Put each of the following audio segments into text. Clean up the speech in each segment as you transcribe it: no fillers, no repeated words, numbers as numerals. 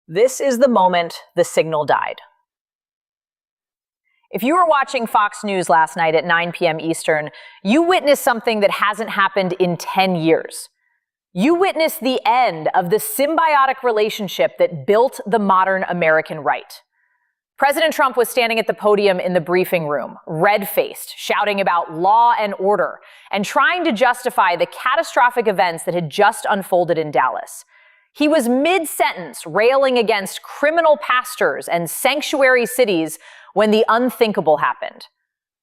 This is the moment the signal died. If you were watching Fox News last night at 9 p.m. Eastern, you witnessed something that hasn't happened in 10 years. You witnessed the end of the symbiotic relationship that built the modern American right. President Trump was standing at the podium in the briefing room, red-faced, shouting about law and order, and trying to justify the catastrophic events that had just unfolded in Dallas. He was mid-sentence railing against criminal pastors and sanctuary cities when the unthinkable happened.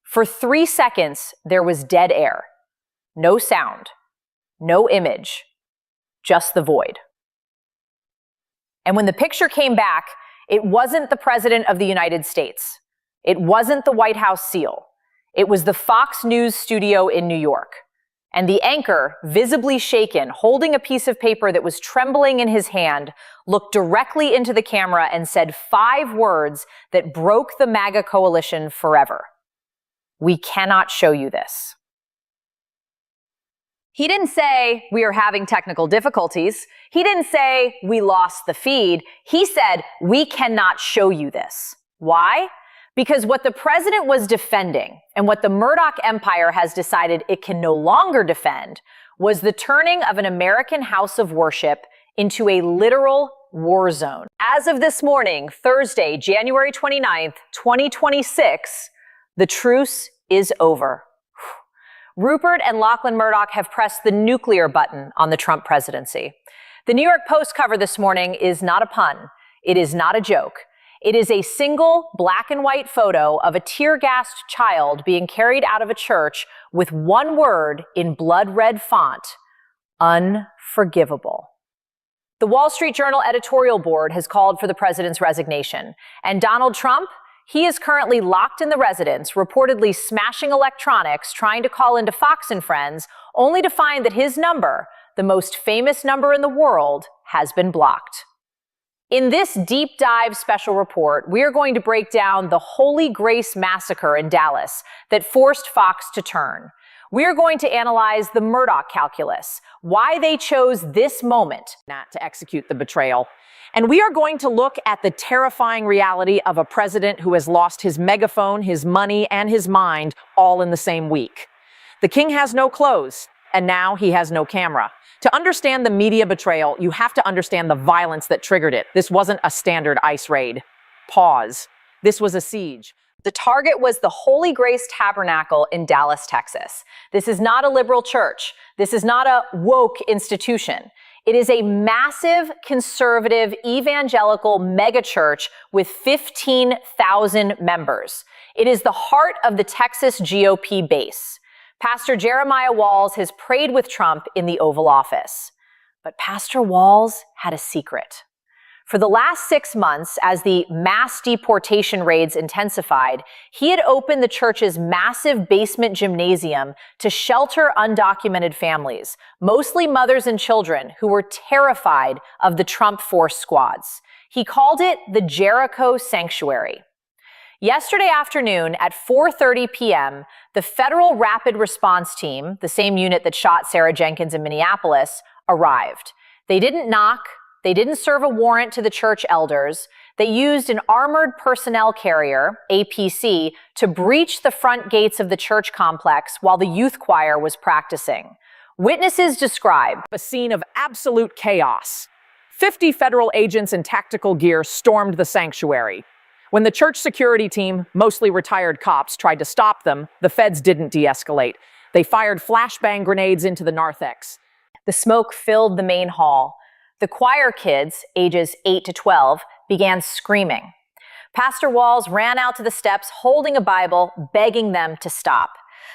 For 3 seconds, there was dead air. No sound, no image, just the void. And when the picture came back, it wasn't the President of the United States. It wasn't the White House seal. It was the Fox News studio in New York. And the anchor, visibly shaken, holding a piece of paper that was trembling in his hand, looked directly into the camera and said 5 words that broke the MAGA coalition forever. "We cannot show you this." He didn't say, "We are having technical difficulties." He didn't say, "We lost the feed." He said, "We cannot show you this." Why? Because what the president was defending and what the Murdoch empire has decided it can no longer defend was the turning of an American house of worship into a literal war zone. As of this morning, Thursday, January 29th, 2026, the truce is over. Rupert and Lachlan Murdoch have pressed the nuclear button on the Trump presidency. The New York Post cover this morning is not a pun. It is not a joke. It is a single black and white photo of a tear-gassed child being carried out of a church with one word in blood red font: unforgivable. The Wall Street Journal editorial board has called for the president's resignation. And Donald Trump, he is currently locked in the residence, reportedly smashing electronics, trying to call into Fox and Friends, only to find that his number, the most famous number in the world, has been blocked. In this deep dive special report, we are going to break down the Holy Grace massacre in Dallas that forced Fox to turn. We are going to analyze the Murdoch calculus, why they chose this moment not to execute the betrayal. And we are going to look at the terrifying reality of a president who has lost his megaphone, his money, and his mind all in the same week. The king has no clothes, and now he has no camera. To understand the media betrayal, you have to understand the violence that triggered it. This wasn't a standard ICE raid. Pause. This was a siege. The target was the Holy Grace Tabernacle in Dallas, Texas. This is not a liberal church. This is not a woke institution. It is a massive, conservative, evangelical megachurch with 15,000 members. It is the heart of the Texas GOP base. Pastor Jeremiah Walls has prayed with Trump in the Oval Office. But Pastor Walls had a secret. For the last 6 months, as the mass deportation raids intensified, he had opened the church's massive basement gymnasium to shelter undocumented families, mostly mothers and children who were terrified of the Trump force squads. He called it the Jericho Sanctuary. Yesterday afternoon at 4:30 p.m., the Federal Rapid Response Team, the same unit that shot Sarah Jenkins in Minneapolis, arrived. They didn't knock. They didn't serve a warrant to the church elders. They used an armored personnel carrier, APC, to breach the front gates of the church complex while the youth choir was practicing. Witnesses describe a scene of absolute chaos. 50 federal agents in tactical gear stormed the sanctuary. When the church security team, mostly retired cops, tried to stop them, the feds didn't de-escalate. They fired flashbang grenades into the narthex. The smoke filled the main hall. The choir kids, ages 8 to 12, began screaming. Pastor Walls ran out to the steps holding a Bible, begging them to stop.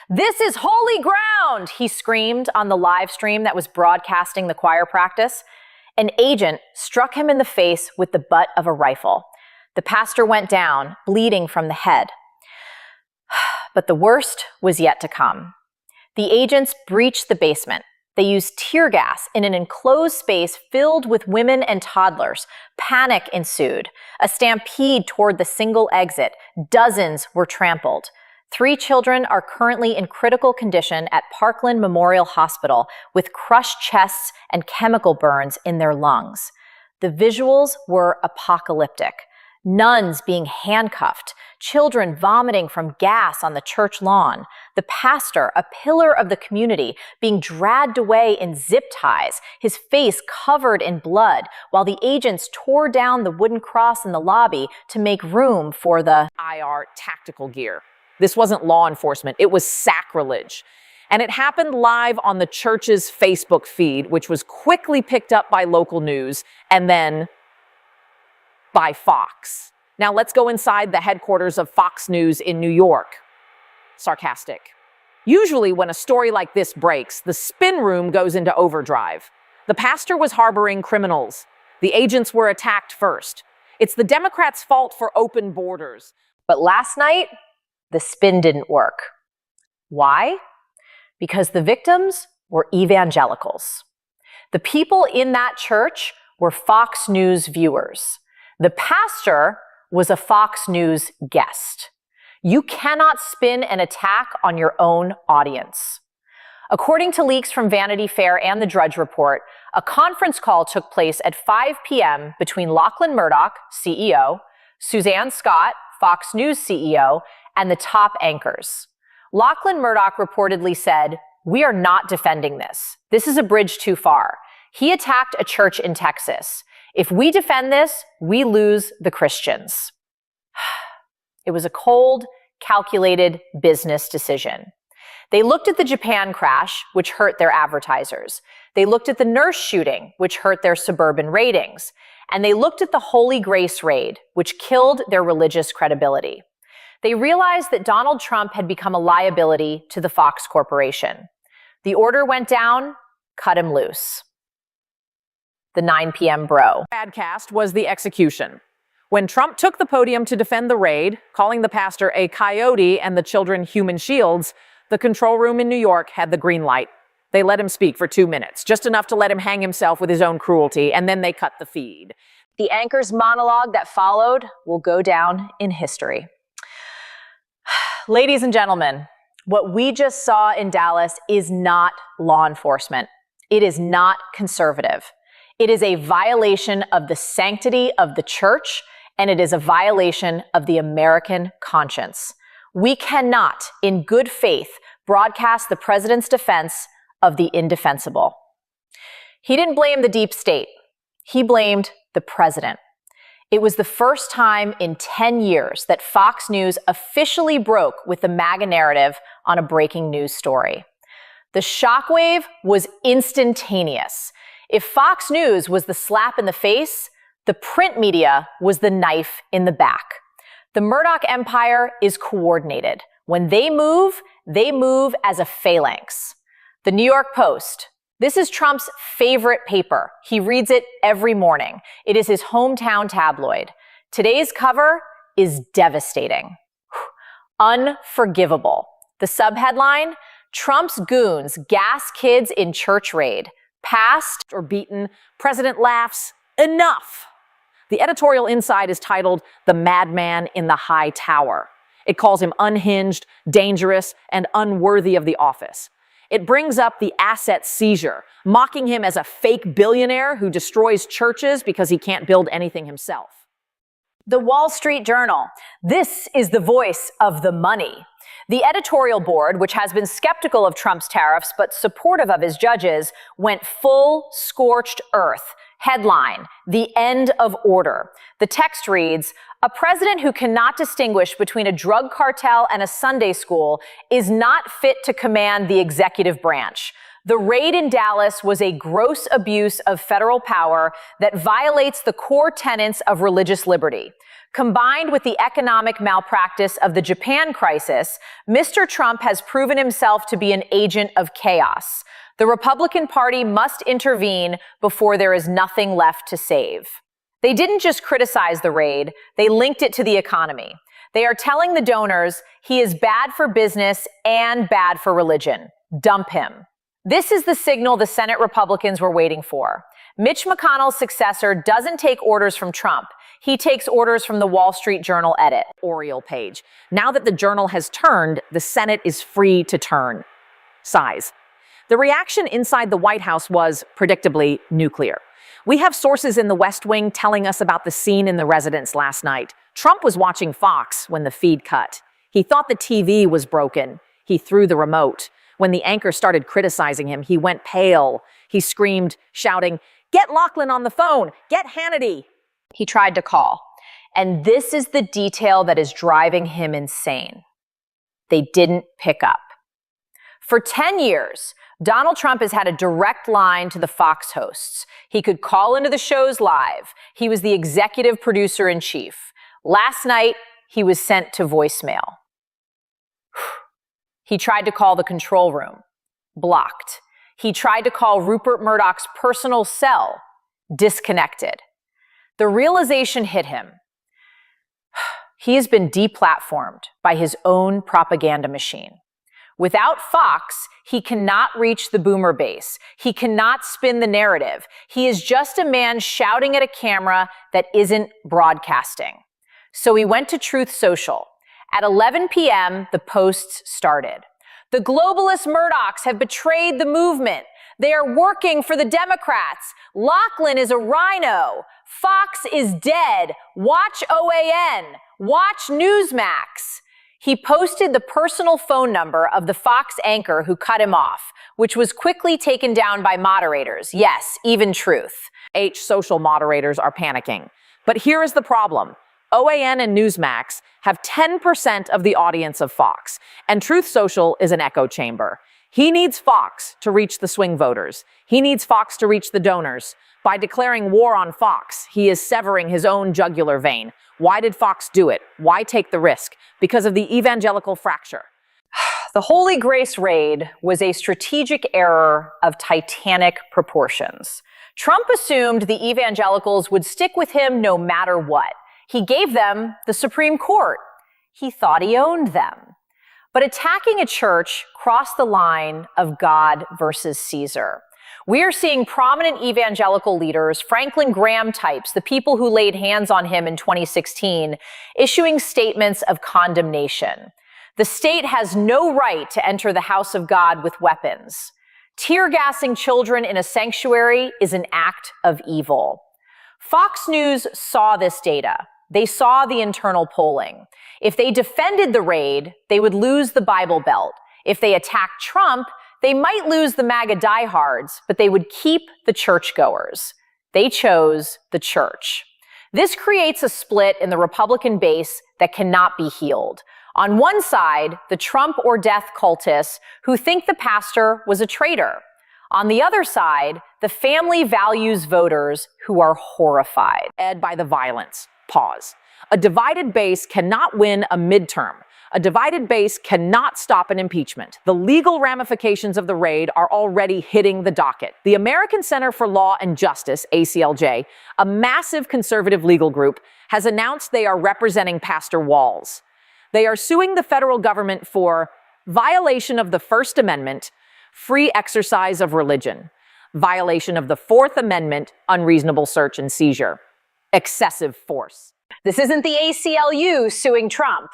"This is holy ground," he screamed on the live stream that was broadcasting the choir practice. An agent struck him in the face with the butt of a rifle. The pastor went down, bleeding from the head. But the worst was yet to come. The agents breached the basement. They used tear gas in an enclosed space filled with women and toddlers. Panic ensued. A stampede toward the single exit. Dozens were trampled. 3 children are currently in critical condition at Parkland Memorial Hospital with crushed chests and chemical burns in their lungs. The visuals were apocalyptic. Nuns being handcuffed, children vomiting from gas on the church lawn, the pastor, a pillar of the community, being dragged away in zip ties, his face covered in blood, while the agents tore down the wooden cross in the lobby to make room for the IR tactical gear. This wasn't law enforcement, it was sacrilege. And it happened live on the church's Facebook feed, which was quickly picked up by local news and then by Fox. Now let's go inside the headquarters of Fox News in New York. Sarcastic. Usually when a story like this breaks, the spin room goes into overdrive. The pastor was harboring criminals. The agents were attacked first. It's the Democrats' fault for open borders. But last night, the spin didn't work. Why? Because the victims were evangelicals. The people in that church were Fox News viewers. The pastor was a Fox News guest. You cannot spin an attack on your own audience. According to leaks from Vanity Fair and the Drudge Report, a conference call took place at 5 p.m. between Lachlan Murdoch, CEO, Suzanne Scott, Fox News CEO, and the top anchors. Lachlan Murdoch reportedly said, "We are not defending this. This is a bridge too far. He attacked a church in Texas. If we defend this, we lose the Christians." It was a cold, calculated business decision. They looked at the Japan crash, which hurt their advertisers. They looked at the nurse shooting, which hurt their suburban ratings. And they looked at the Holy Grace raid, which killed their religious credibility. They realized that Donald Trump had become a liability to the Fox Corporation. The order went down, cut him loose. The 9 p.m. bro. Broadcast was the execution. When Trump took the podium to defend the raid, calling the pastor a coyote and the children human shields, the control room in New York had the green light. They let him speak for 2 minutes, just enough to let him hang himself with his own cruelty, and then they cut the feed. The anchor's monologue that followed will go down in history. Ladies and gentlemen, what we just saw in Dallas is not law enforcement. It is not conservative. It is a violation of the sanctity of the church, and it is a violation of the American conscience. We cannot, in good faith, broadcast the president's defense of the indefensible. He didn't blame the deep state. He blamed the president. It was the first time in 10 years that Fox News officially broke with the MAGA narrative on a breaking news story. The shockwave was instantaneous. If Fox News was the slap in the face, the print media was the knife in the back. The Murdoch empire is coordinated. When they move as a phalanx. The New York Post. This is Trump's favorite paper. He reads it every morning. It is his hometown tabloid. Today's cover is devastating. Unforgivable. The subheadline, Trump's goons gas kids in church raid. Passed or beaten, president laughs, enough. The editorial inside is titled The Madman in the High Tower. It calls him unhinged, dangerous, and unworthy of the office. It brings up the asset seizure, mocking him as a fake billionaire who destroys churches because he can't build anything himself. The Wall Street Journal. This is the voice of the money. The editorial board, which has been skeptical of Trump's tariffs but supportive of his judges, went full scorched earth. Headline, The End of Order. The text reads, "A president who cannot distinguish between a drug cartel and a Sunday school is not fit to command the executive branch. The raid in Dallas was a gross abuse of federal power that violates the core tenets of religious liberty. Combined with the economic malpractice of the Japan crisis, Mr. Trump has proven himself to be an agent of chaos. The Republican Party must intervene before there is nothing left to save." They didn't just criticize the raid, they linked it to the economy. They are telling the donors he is bad for business and bad for religion. Dump him. This is the signal the Senate Republicans were waiting for. Mitch McConnell's successor doesn't take orders from Trump. He takes orders from the Wall Street Journal editorial page. Now that the Journal has turned, the Senate is free to turn. Size. The reaction inside the White House was, predictably, nuclear. We have sources in the West Wing telling us about the scene in the residence last night. Trump was watching Fox when the feed cut. He thought the TV was broken. He threw the remote. When the anchor started criticizing him, he went pale. He screamed, shouting, "Get Lachlan on the phone! Get Hannity!" He tried to call. And this is the detail that is driving him insane. They didn't pick up. For 10 years, Donald Trump has had a direct line to the Fox hosts. He could call into the shows live. He was the executive producer-in-chief. Last night, he was sent to voicemail. He tried to call the control room. Blocked. He tried to call Rupert Murdoch's personal cell. Disconnected. The realization hit him. He has been deplatformed by his own propaganda machine. Without Fox, he cannot reach the boomer base. He cannot spin the narrative. He is just a man shouting at a camera that isn't broadcasting. So he went to Truth Social. At 11 p.m., the posts started. The globalist Murdochs have betrayed the movement. They are working for the Democrats. Lachlan is a rhino. Fox is dead. Watch OAN. Watch Newsmax. He posted the personal phone number of the Fox anchor who cut him off, which was quickly taken down by moderators. Yes, even Truth. Social moderators are panicking. But here is the problem. OAN and Newsmax have 10% of the audience of Fox, and Truth Social is an echo chamber. He needs Fox to reach the swing voters. He needs Fox to reach the donors. By declaring war on Fox, he is severing his own jugular vein. Why did Fox do it? Why take the risk? Because of the evangelical fracture. The Holy Grace raid was a strategic error of titanic proportions. Trump assumed the evangelicals would stick with him no matter what. He gave them the Supreme Court. He thought he owned them. But attacking a church crossed the line of God versus Caesar. We are seeing prominent evangelical leaders, Franklin Graham types, the people who laid hands on him in 2016, issuing statements of condemnation. The state has no right to enter the house of God with weapons. Tear gassing children in a sanctuary is an act of evil. Fox News saw this data. They saw the internal polling. If they defended the raid, they would lose the Bible Belt. If they attacked Trump, they might lose the MAGA diehards, but they would keep the churchgoers. They chose the church. This creates a split in the Republican base that cannot be healed. On one side, the Trump or death cultists who think the pastor was a traitor. On the other side, the family values voters who are horrified. By the violence. Pause. A divided base cannot win a midterm. A divided base cannot stop an impeachment. The legal ramifications of the raid are already hitting the docket. The American Center for Law and Justice, ACLJ, a massive conservative legal group, has announced they are representing Pastor Walls. They are suing the federal government for violation of the First Amendment, free exercise of religion, violation of the Fourth Amendment, unreasonable search and seizure, excessive force. This isn't the ACLU suing Trump.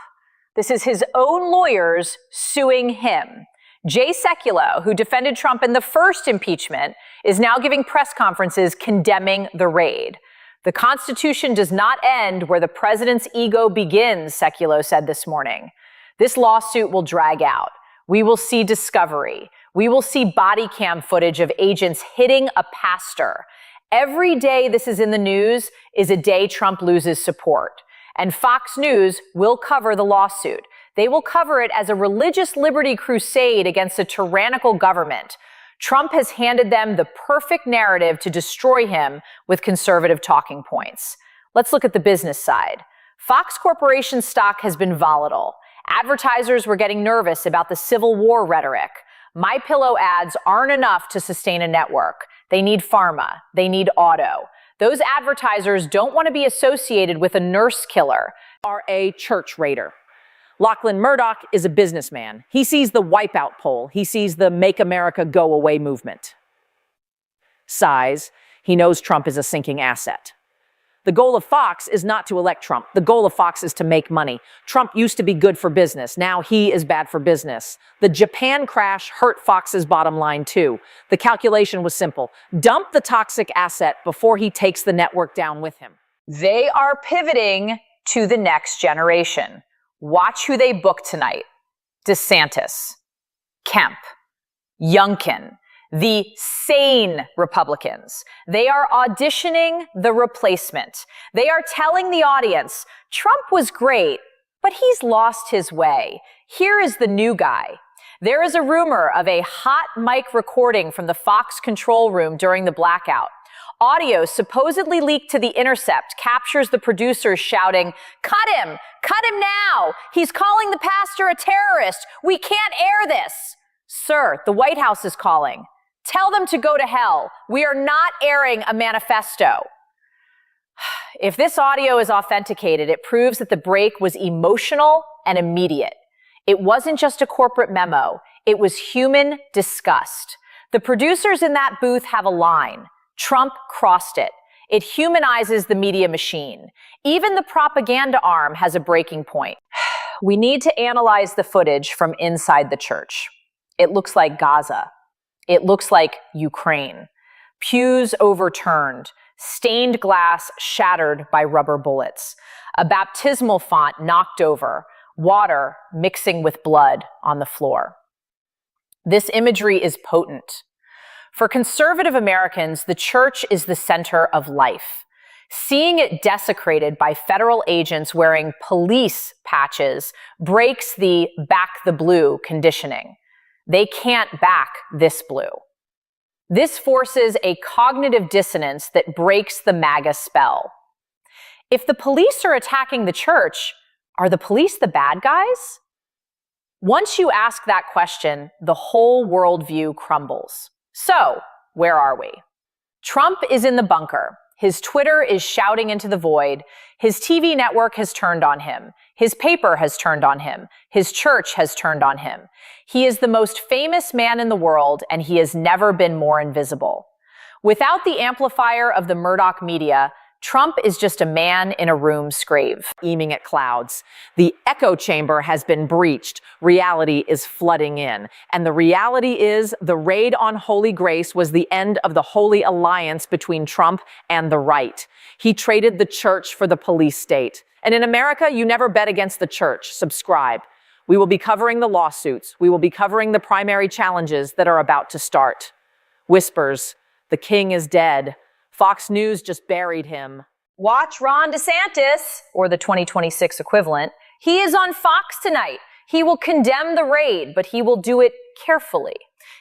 This is his own lawyers suing him. Jay Sekulow, who defended Trump in the first impeachment, is now giving press conferences condemning the raid. The Constitution does not end where the president's ego begins, Sekulow said this morning. This lawsuit will drag out. We will see discovery. We will see body cam footage of agents hitting a pastor. Every day this is in the news is a day Trump loses support. And Fox News will cover the lawsuit. They will cover it as a religious liberty crusade against a tyrannical government. Trump has handed them the perfect narrative to destroy him with conservative talking points. Let's look at the business side. Fox Corporation stock has been volatile. Advertisers were getting nervous about the Civil War rhetoric. MyPillow ads aren't enough to sustain a network. They need pharma. They need auto. Those advertisers don't want to be associated with a nurse killer. Are a church raider. Lachlan Murdoch is a businessman. He sees the wipeout poll. He sees the Make America Go Away movement. Size. He knows Trump is a sinking asset. The goal of Fox is not to elect Trump. The goal of Fox is to make money. Trump used to be good for business. Now he is bad for business. The Japan crash hurt Fox's bottom line too. The calculation was simple. Dump the toxic asset before he takes the network down with him. They are pivoting to the next generation. Watch who they book tonight. DeSantis, Kemp, Youngkin, the sane Republicans. They are auditioning the replacement. They are telling the audience, Trump was great, but he's lost his way. Here is the new guy. There is a rumor of a hot mic recording from the Fox control room during the blackout. Audio supposedly leaked to The Intercept captures the producers shouting, "Cut him! Cut him now! He's calling the pastor a terrorist! We can't air this!" Sir, the White House is calling. Tell them to go to hell. We are not airing a manifesto. If this audio is authenticated, it proves that the break was emotional and immediate. It wasn't just a corporate memo. It was human disgust. The producers in that booth have a line. Trump crossed it. It humanizes the media machine. Even the propaganda arm has a breaking point. We need to analyze the footage from inside the church. It looks like Gaza. It looks like Ukraine. Pews overturned, stained glass shattered by rubber bullets, a baptismal font knocked over, water mixing with blood on the floor. This imagery is potent. For conservative Americans, the church is the center of life. Seeing it desecrated by federal agents wearing police patches breaks the back the blue conditioning. They can't back this blue. This forces a cognitive dissonance that breaks the MAGA spell. If the police are attacking the church, are the police the bad guys? Once you ask that question, the whole worldview crumbles. So, where are we? Trump is in the bunker. His Twitter is shouting into the void. His TV network has turned on him. His paper has turned on him. His church has turned on him. He is the most famous man in the world, and he has never been more invisible. Without the amplifier of the Murdoch media, Trump is just a man in a room screaming at clouds. The echo chamber has been breached. Reality is flooding in. And the reality is the raid on Holy Grace was the end of the holy alliance between Trump and the right. He traded the church for the police state. And in America, you never bet against the church. Subscribe. We will be covering the lawsuits. We will be covering the primary challenges that are about to start. Whispers, the king is dead. Fox News just buried him. Watch Ron DeSantis, or the 2026 equivalent. He is on Fox tonight. He will condemn the raid, but he will do it carefully.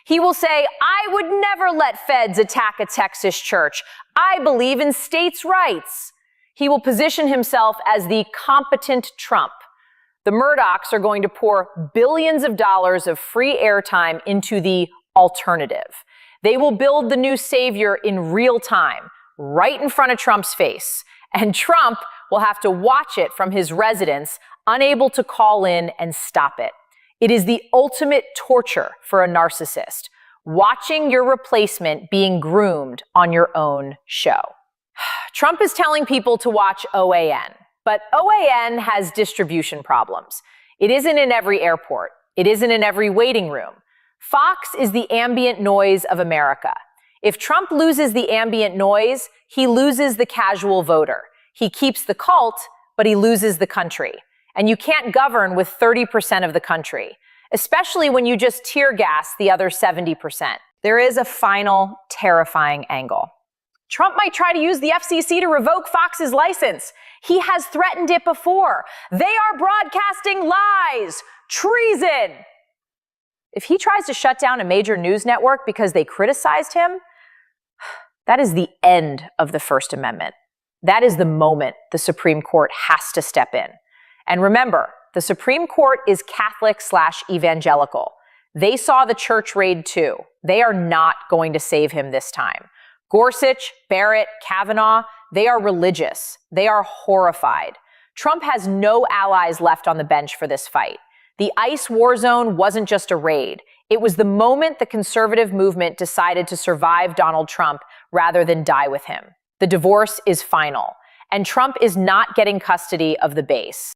He will say, I would never let feds attack a Texas church. I believe in states' rights. He will position himself as the competent Trump. The Murdochs are going to pour billions of dollars of free airtime into the alternative. They will build the new savior in real time, right in front of Trump's face. And Trump will have to watch it from his residence, unable to call in and stop it. It is the ultimate torture for a narcissist, watching your replacement being groomed on your own show. Trump is telling people to watch OAN, but OAN has distribution problems. It isn't in every airport. It isn't in every waiting room. Fox is the ambient noise of America. If Trump loses the ambient noise, he loses the casual voter. He keeps the cult, but he loses the country. And you can't govern with 30% of the country, especially when you just tear gas the other 70%. There is a final terrifying angle. Trump might try to use the FCC to revoke Fox's license. He has threatened it before. They are broadcasting lies, treason. If he tries to shut down a major news network because they criticized him, that is the end of the First Amendment. That is the moment the Supreme Court has to step in. And remember, the Supreme Court is Catholic/evangelical. They saw the church raid too. They are not going to save him this time. Gorsuch, Barrett, Kavanaugh, they are religious. They are horrified. Trump has no allies left on the bench for this fight. The ICE war zone wasn't just a raid. It was the moment the conservative movement decided to survive Donald Trump rather than die with him. The divorce is final. and Trump is not getting custody of the base.